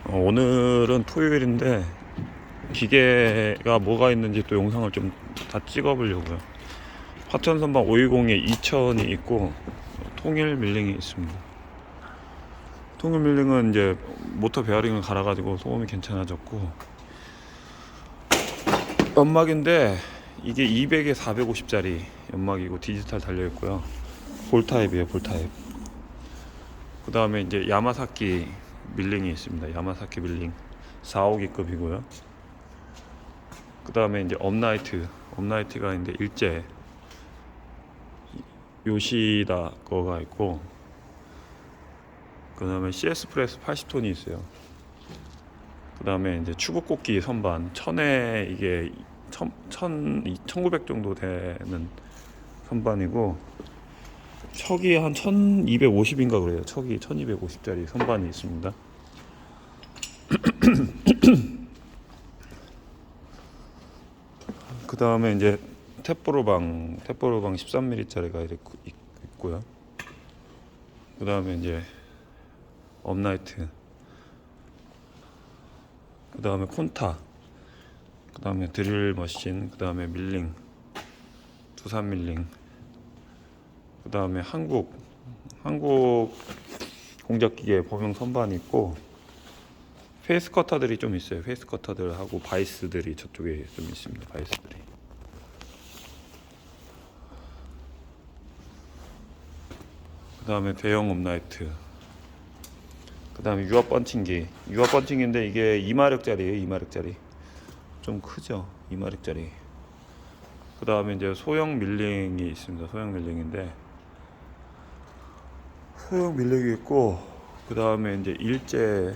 오늘은 토요일인데 기계가 뭐가 있는지 또 영상을 좀 다 찍어 보려고요. 화천 선반 520에 2000이 있고 통일 밀링이 있습니다. 통일 밀링은 이제 모터 베어링을 갈아가지고 소음이 괜찮아졌고, 연막인데 이게 200에 450짜리 연막이고 디지털 달려있고요. 볼 타입이에요, 볼 타입. 그 다음에 이제 야마사키 밀링이 있습니다. 야마사키 밀링 452급이고요. 그 다음에 이제 업라이트가 이제 일제 요시다 거가 있고, 그 다음에 CS 프레스 80톤이 있어요. 그 다음에 이제 추구꽃기 선반 1000에 이게 1900 정도 되는 선반이고, 척이 한 1250인가 그래요. 척이 1250짜리 선반이 있습니다. 그 다음에 이제 탭보로방 13mm짜리가 있고요. 그 다음에 이제 업라이트, 그 다음에 콘타, 그 다음에 드릴 머신, 그 다음에 밀링, 두산 밀링, 그 다음에 한국 공작기계 범용 선반이 있고, 페이스 커터들이 좀 있어요. 페이스 커터들하고 바이스들이 저쪽에 좀 있습니다. 바이스들이. 그 다음에 대형 업라이트, 그 다음에 유압 펀칭기인데 이게 2마력짜리예요. 2마력짜리 좀 크죠. 2마력짜리. 그 다음에 이제 소형 밀링이 있습니다. 소형 밀링인데 소형 밀링이 있고, 그 다음에 이제 일제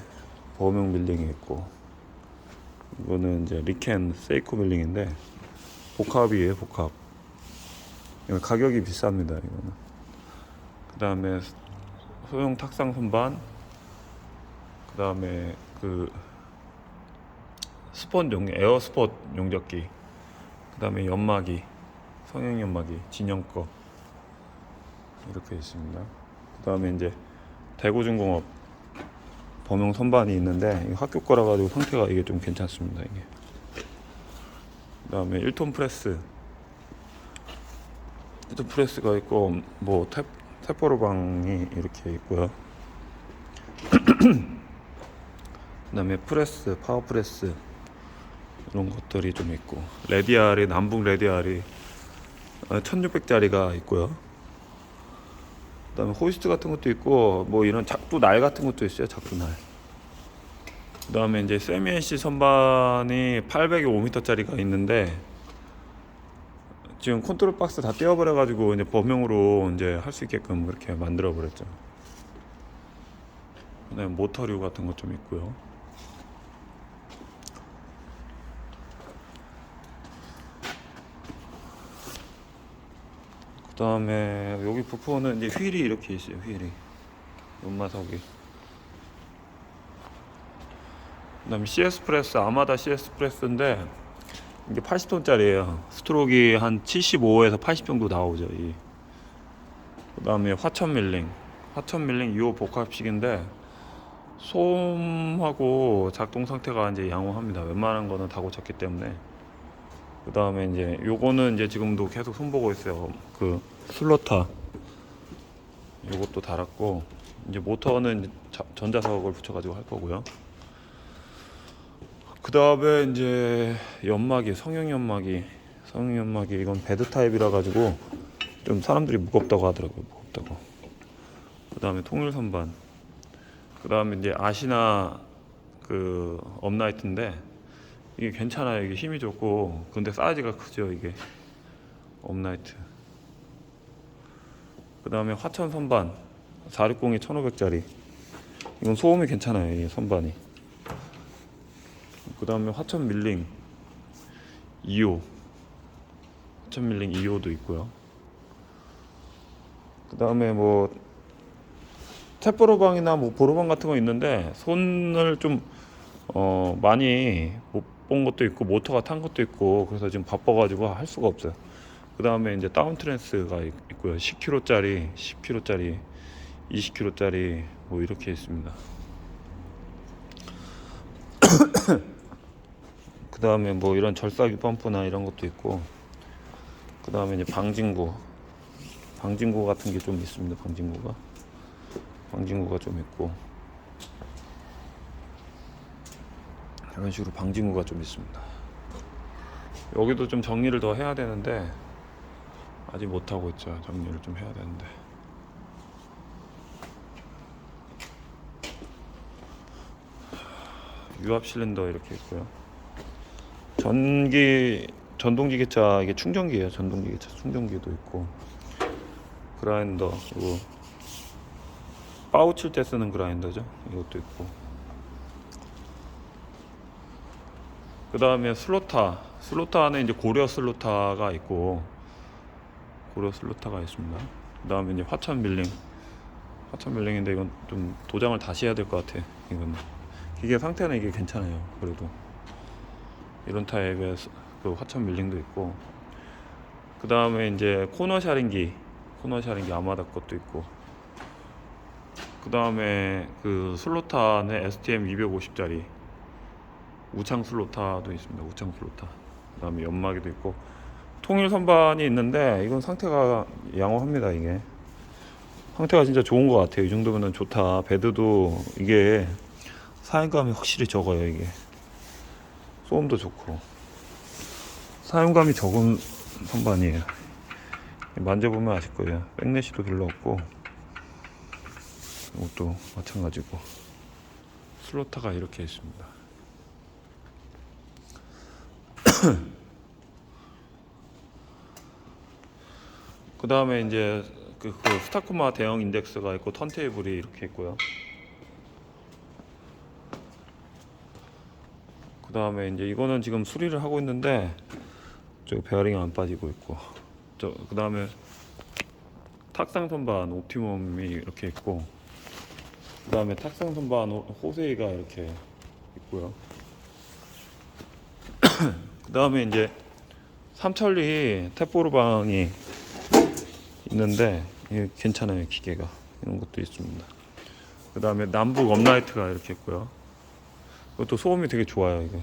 범용 밀링이 있고, 이거는 이제 리켄 세이코 밀링인데 복합이에요. 복합. 이거 가격이 비쌉니다. 이거는. 그 다음에 소형 탁상 선반, 그 다음에 그 에어 스폿 용접기, 그 다음에 연마기, 성형 연마기 진영 거 이렇게 있습니다. 그 다음에 이제 대구중공업 범용 선반이 있는데 이거 학교 거라 가지고 상태가 이게 좀 괜찮습니다. 이게. 그 다음에 1톤 프레스가 있고, 뭐 탭보로방이 이렇게 있고요. 그 다음에 파워 프레스 이런 것들이 좀 있고, 남북 레디알이 1600짜리가 있고요. 그 다음에 호이스트 같은 것도 있고, 뭐 이런 작두 날 같은 것도 있어요. 작두 날. 그 다음에 이제 세미NC 선반이 800에 5m짜리가 있는데, 지금 컨트롤 박스 다 떼어버려가지고 이제 범용으로 이제 할 수 있게끔 그렇게 만들어 버렸죠. 그 다음에 모터류 같은 것 좀 있고요. 그 다음에 여기 부품은 이제 휠이 이렇게 있어요. 휠이 연마석이. 그 다음에 CS 프레스, 아마다 CS 프레스인데 이게 80톤짜리예요. 스트로크가 한 75에서 80 정도 나오죠. 그 다음에 화천 밀링 2호 복합식인데 소음하고 작동 상태가 이제 양호합니다. 웬만한 거는 다 고쳤기 때문에. 그 다음에 이제 요거는 이제 지금도 계속 손보고 있어요. 그 슬로타 요것도 달았고, 이제 모터는 전자석을 붙여가지고 할 거고요. 그 다음에 이제 성형 연마기 이건 베드 타입이라 가지고 좀 사람들이 무겁다고 하더라고요. 무겁다고. 그 다음에 통일 선반, 그 다음에 이제 아시나 그 업라이트인데 이게 괜찮아요. 이게 힘이 좋고, 근데 사이즈가 크죠. 이게 업라이트. 그 다음에 화천 선반 460이 1500짜리, 이건 소음이 괜찮아요. 이 선반이. 그 다음에 화천 밀링 2호도 있고요. 그 다음에 뭐 탭보로방이나 뭐 보로방 같은 거 있는데 손을 좀 많이 못 본 것도 있고, 모터가 탄 것도 있고, 그래서 지금 바빠가지고 할 수가 없어요. 그 다음에 이제 다운 트랜스가 있고요. 10kg짜리 20kg짜리 뭐 이렇게 있습니다. 그 다음에 뭐 이런 절삭이 펌프나 이런 것도 있고, 그 다음에 이제 방진구 같은 게 좀 있습니다. 방진구가 좀 있고, 이런 식으로 방진구가 좀 있습니다. 여기도 좀 정리를 더 해야 되는데 아직 못하고 있죠. 정리를 좀 해야 되는데. 유압 실린더 이렇게 있고요. 전동지게차, 이게 충전기예요. 전동지게차 충전기도 있고, 그라인더, 그리고 바우 칠 때 쓰는 그라인더죠. 이것도 있고, 그 다음에 슬로타는 이제 고려 슬로타가 있고, 고려 슬로타가 있습니다. 그 다음에 이제 화천 밀링인데 이건 좀 도장을 다시 해야 될 것 같아. 이건 기계 상태는 이게 괜찮아요. 그래도 이런 타입의 그 화천 밀링도 있고, 그 다음에 이제 코너 샤링기 아마다 것도 있고, 그 다음에 그 슬로타는 STM 250짜리 우창 슬로타도 있습니다. 그 다음에 연마기도 있고, 통일 선반이 있는데 이건 상태가 양호합니다. 이게 상태가 진짜 좋은 것 같아요. 이 정도면 좋다. 베드도 이게 사용감이 확실히 적어요. 이게 소음도 좋고 사용감이 적은 선반이에요. 만져보면 아실 거예요. 백내시도 별로 없고, 이것도 마찬가지고 슬로타가 이렇게 있습니다. 그 다음에 이제 그 스타쿠마 대형 인덱스가 있고, 턴테이블이 이렇게 있고요. 그 다음에 이제 이거는 지금 수리를 하고 있는데 저 베어링이 안 빠지고 있고, 그 다음에 탁상 선반 옵티멈이 이렇게 있고, 그 다음에 탁상 선반 호세이가 이렇게 있고요. 그 다음에 이제 삼천리 탭보르방이 있는데 이게 괜찮아요. 기계가 이런 것도 있습니다. 그 다음에 남북 업라이트가 이렇게 있고요. 이것도 소음이 되게 좋아요. 이게.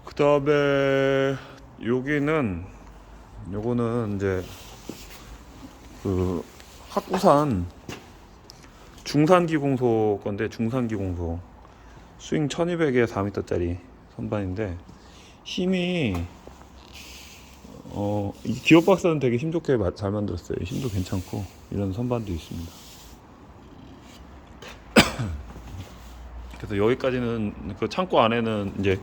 그 다음에 요거는 이제 그 학구산 중산기공소 건데, 중산기공소 스윙 1200에 4m짜리 선반인데, 힘이 이 기어박스는 되게 힘 좋게 잘 만들었어요. 힘도 괜찮고 이런 선반도 있습니다. 그래서 여기까지는, 그 창고 안에는 이제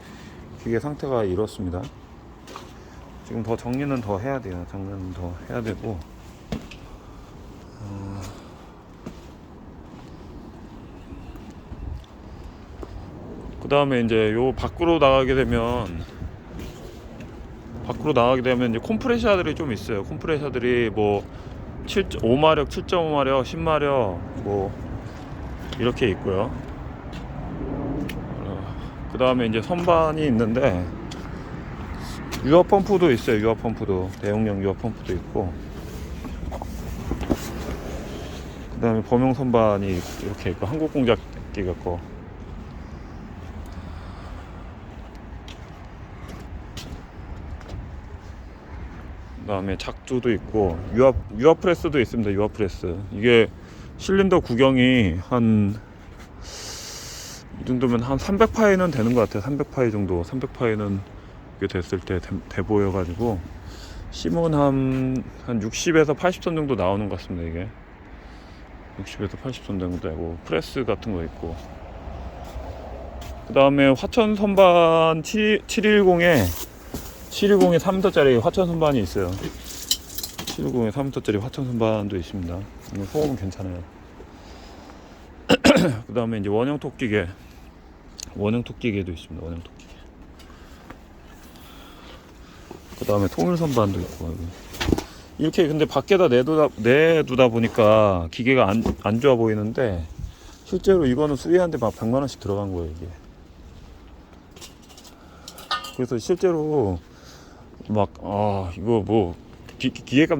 기계 상태가 이렇습니다. 지금 더 정리는 더 해야 돼요. 정리는 더 해야 되고, 그 다음에 이제 요 밖으로 나가게 되면 이제 컴프레셔들이 좀 있어요. 컴프레셔들이 뭐 5마력, 7.5마력, 10마력 뭐 이렇게 있고요. 그 다음에 이제 선반이 있는데 유압 펌프도 있어요. 유압 펌프도, 대용량 유압 펌프도 있고, 그 다음에 범용 선반이 이렇게 있고, 한국 공작기 같고, 그 다음에 작두도 있고, 유압 프레스도 있습니다. 유압 프레스. 이게 실린더 구경이 이 정도면 한 300파이는 되는 것 같아요. 300파이 정도. 300파이는 이게 됐을 때 돼 보여가지고, 심은 한 60에서 80선 정도 나오는 것 같습니다. 이게 60에서 80선 정도 되고, 프레스 같은 거 있고, 그 다음에 화천 선반 710에 3m짜리 화천 선반이 있어요. 710에 3m짜리 화천 선반도 있습니다. 소음은 괜찮아요. 그 다음에 이제 원형 토끼개도 있습니다. 원형 토끼개. 그 다음에 통일 선반도 있고, 이렇게 근데 밖에다 내두다 보니까 기계가 안 좋아 보이는데, 실제로 이거는 수리하는데 막 100만원씩 들어간 거예요, 이게. 그래서 실제로 막 이거 뭐 기계가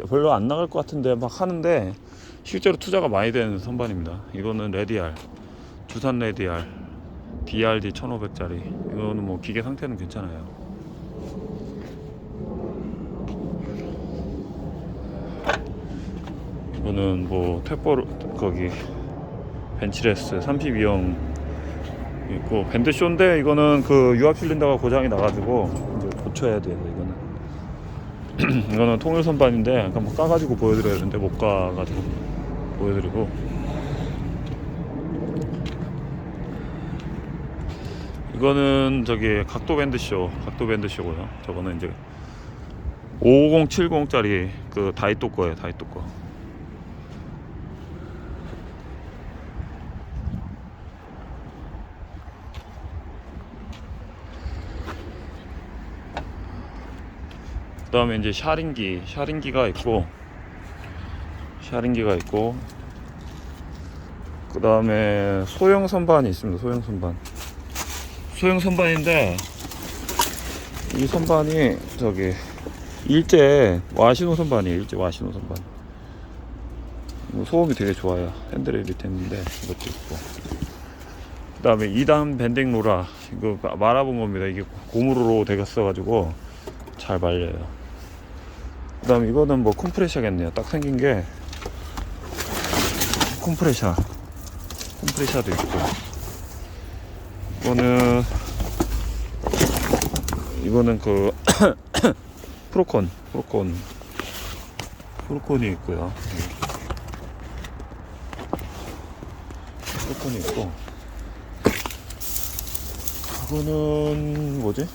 별로 안 나갈 것 같은데 막 하는데, 실제로 투자가 많이 되는 선반입니다. 이거는 두산 레디알 DRD 1500짜리. 이거는 뭐 기계 상태는 괜찮아요. 이거는 뭐 탭버르 거기 벤치레스 32형 있고, 밴드쇼인데 이거는 그 유압 실린더가 고장이 나가지고 이제 고쳐야 돼요. 이거는 이거는 통일 선반인데 아까 뭐 까가지고 보여드려야 되는데 못 까가지고 보여드리고, 이거는 저기 각도 밴드쇼고요. 저거는 이제 5070짜리 그 다이또 거예요. 다이또 거. 그 다음에 이제 샤링기가 있고, 그 다음에 소형 선반이 있습니다. 소형 선반인데 이 선반이 저기 일제 와시노 선반이에요. 뭐 소음이 되게 좋아요. 핸드레일 밑에 있는데 이것도 있고, 그 다음에 2단 밴딩 로라, 이거 말아본 겁니다. 이게 고무로 되었어가지고 잘 말려요. 그 다음에 이거는 뭐 컴프레셔겠네요. 딱 생긴 게 컴프레셔도 있고, 이거는 그 프로콘이 있고요. 프로콘이 있고, 이거는 뭐지?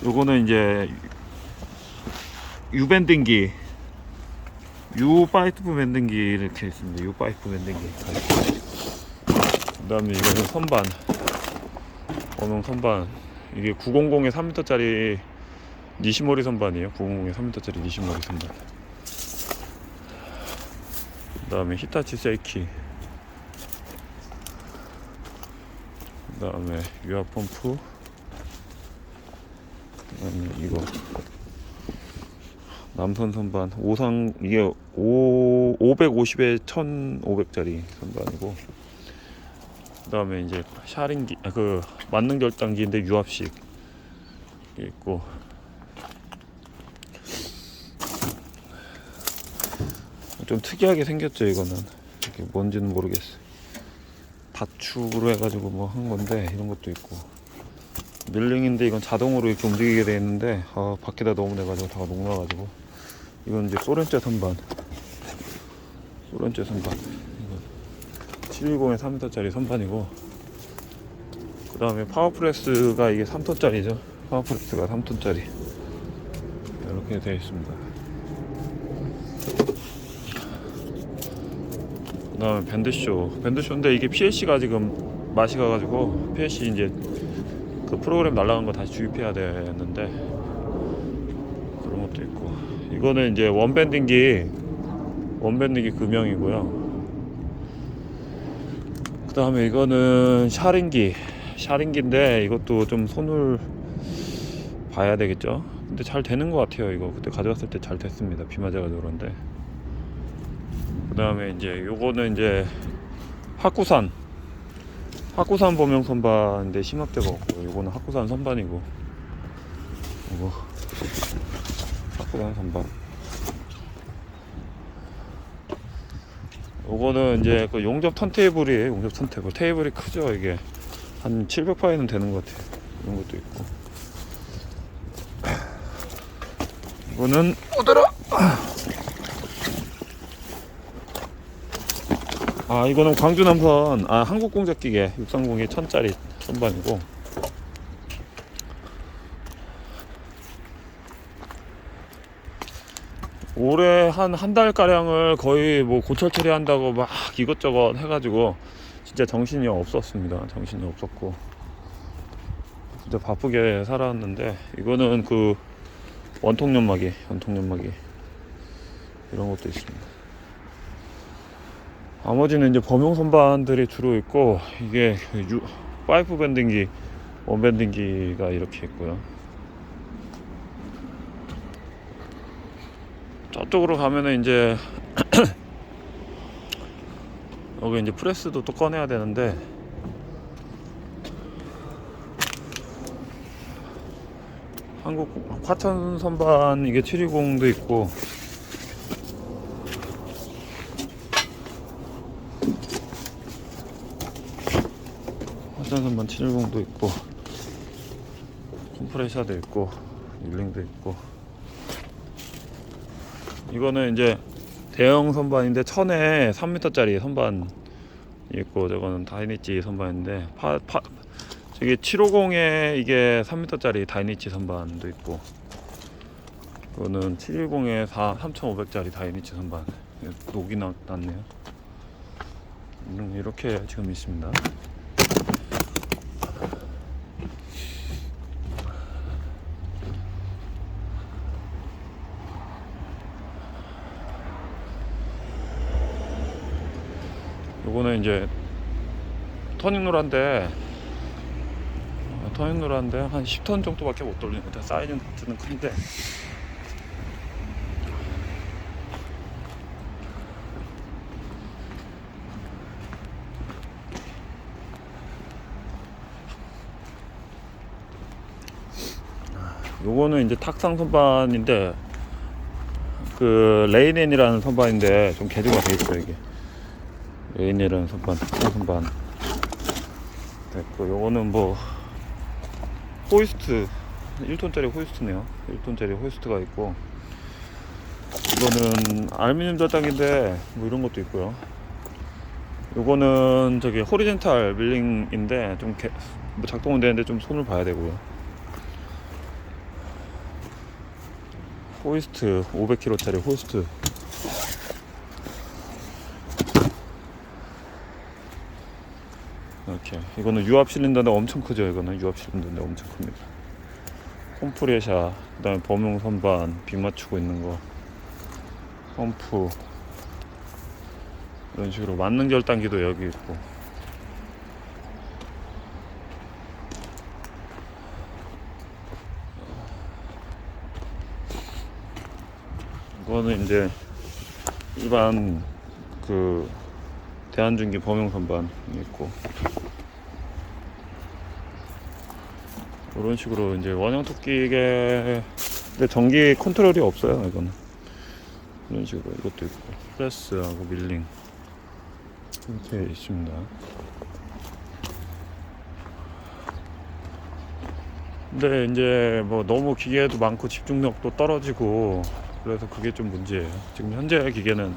요거는 이제 유밴딩기, U5 밴딩기 이렇게 있습니다. U5 밴딩기. 그 다음에 이거는 원형 선반. 이게 900에 3m짜리 니시모리 선반이에요. 900에 3m짜리 니시모리 선반. 그 다음에 히타치 세이키. 그 다음에 유압 펌프. 그 다음에 이거 남선 선반. 이게 550에 1500짜리 선반이고, 그 다음에 이제 샤링기, 그 만능 결단기인데 유압식 있고, 좀 특이하게 생겼죠. 이거는 이게 뭔지는 모르겠어요. 다축으로 해가지고 뭐 한 건데, 이런 것도 있고, 밀링인데 이건 자동으로 이렇게 움직이게 돼 있는데 밖에다 너무 내가지고 다 녹나가지고. 이건 이제 소렌제 선반. 이거 720에 3m짜리 선반이고, 그 다음에 파워프레스가 이게 3톤짜리죠. 이렇게 되어 있습니다. 그 다음에 밴드쇼인데 이게 PLC가 지금 맛이 가가지고, PLC 이제 그 프로그램 날라간 거 다시 주입해야 되는데 그런 것도 있고, 이거는 이제 원밴딩기 금형이고요. 그 다음에 이거는 샤링기인데 이것도 좀 손을 봐야 되겠죠. 근데 잘 되는 것 같아요. 이거 그때 가져왔을 때 잘 됐습니다. 비 맞아가지고 그런데. 그 다음에 이제 요거는 이제 하쿠산 범용 선반인데 심압대가 없고, 요거는 하쿠산 선반이고, 이거 하쿠산 선반. 요거는 이제 그 용접 턴테이블이에요. 테이블이 크죠. 이게 한 700파이는 되는 것 같아요. 이런 것도 있고, 이거는 이거는 광주 남선 한국공작기계 630에 1000짜리 선반이고, 올해 한 달 가량을 거의 뭐 고철 처리한다고 막 이것저것 해가지고 진짜 정신이 없었습니다. 진짜 바쁘게 살았는데, 이거는 그 원통 연마기 이런 것도 있습니다. 나머지는 이제 범용 선반들이 주로 있고, 이게 5 밴딩기, 1 밴딩기가 이렇게 있고요. 저쪽으로 가면은 이제 여기 이제 프레스도 또 꺼내야 되는데 한국 화천 선반 이게 720도 있고 화천 선반 710도 있고 컴프레셔도 있고 릴링도 있고 이거는 이제 대형 선반인데 1000에 3m짜리 선반이 있고 저거는 다이니치 선반인데 저기 750에 이게 3m짜리 다이니치 선반도 있고 이거는 710에 3500짜리 다이니치 선반 녹이 났네요. 이렇게 지금 있습니다. 요거는 이제 터닝로라인데 한 10톤 정도밖에 못 돌립니다. 사이즈는 큰데 요거는 이제 탁상 선반인데 그 레인엔이라는 선반인데 좀 개조가 돼 있어요. 이게 레인엔이라는 선반, 탁상 선반 됐고 요거는 뭐 호이스트 1톤짜리 호이스트네요. 1톤짜리 호이스트가 있고 이거는 알루미늄 저장인데 뭐 이런 것도 있고요. 요거는 저기 호리젠탈 밀링인데 좀 뭐 작동은 되는데 좀 손을 봐야 되고요. 호이스트 500kg짜리 호이스트 이렇게 이거는 유압 실린더인데 엄청 크죠. 이거는 유압 실린더인데 엄청 큽니다. 콤프레셔 그 다음에 범용 선반 빗 맞추고 있는 거 펌프 이런 식으로 만능 절단기도 여기 있고 이거는 이제 일반 그 대한중기 범용 선반이 있고 이런 식으로 이제 원형 토끼게 근데 전기 컨트롤이 없어요. 이거는 이런 식으로 이것도 있고 프레스하고 밀링 이렇게 있습니다. 근데 이제 뭐 너무 기계도 많고 집중력도 떨어지고 그래서 그게 좀 문제예요. 지금 현재 기계는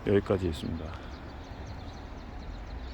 여기까지 있습니다.